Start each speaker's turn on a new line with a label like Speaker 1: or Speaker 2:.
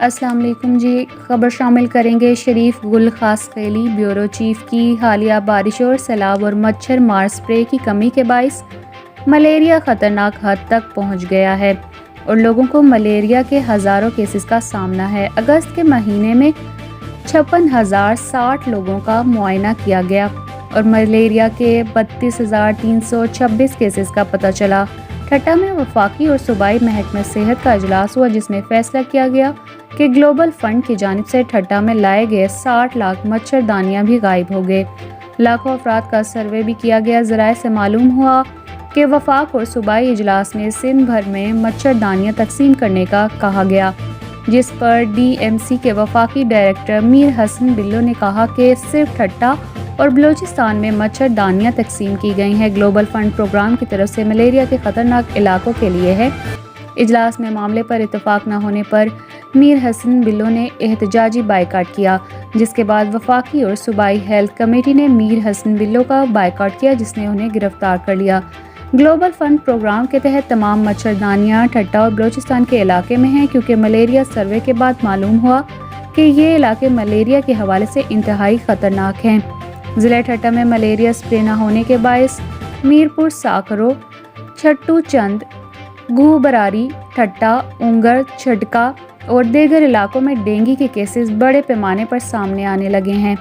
Speaker 1: السلام علیکم جی، خبر شامل کریں گے شریف گل خاسقیلی بیورو چیف کی حالیہ بارشوں اور سیلاب اور مچھر مار سپرے کی کمی کے باعث ملیریا خطرناک حد تک پہنچ گیا ہے اور لوگوں کو ملیریا کے ہزاروں کیسز کا سامنا ہے۔ اگست کے مہینے میں 56,060 لوگوں کا معائنہ کیا گیا اور ملیریا کے 32,326 کیسز کا پتہ چلا۔ ٹھٹہ میں وفاقی اور صوبائی محکمہ صحت کا اجلاس ہوا جس میں فیصلہ کیا گیا کہ گلوبل فنڈ کی جانب سے ٹھٹہ میں لائے گئے 60 لاکھ مچھردانیاں بھی غائب ہو گئے۔ لاکھوں افراد کا سروے بھی کیا گیا۔ ذرائع سے معلوم ہوا کہ وفاق اور صوبائی اجلاس میں سندھ بھر میں مچھردانیاں تقسیم کرنے کا کہا گیا، جس پر ڈی ایم سی کے وفاقی ڈائریکٹر میر حسن بلو نے کہا کہ صرف ٹھٹہ اور بلوچستان میں مچھردانیاں تقسیم کی گئی ہیں۔ گلوبل فنڈ پروگرام کی طرف سے ملیریا کے خطرناک علاقوں کے لیے ہے۔ اجلاس میں معاملے پر اتفاق نہ ہونے پر میر حسن بلو نے احتجاجی بائیکاٹ کیا، جس کے بعد وفاقی اور صوبائی ہیلتھ کمیٹی نے میر حسن بلو کا بائیکاٹ کیا، جس نے انہیں گرفتار کر لیا۔ گلوبل فنڈ پروگرام کے تحت تمام مچھردانیاں ٹھٹہ اور بلوچستان کے علاقے میں ہیں، کیونکہ ملیریا سروے کے بعد معلوم ہوا کہ یہ علاقے ملیریا کے حوالے سے انتہائی خطرناک ہیں۔ ضلع ٹھٹہ میں ملیریا سپرے نہ ہونے کے باعث میرپور ساکھرو، چھٹو چند، گو براری، ٹھٹہ، اونگر، چھٹکا اور دیگر علاقوں میں ڈینگی کے کیسز بڑے پیمانے پر سامنے آنے لگے ہیں۔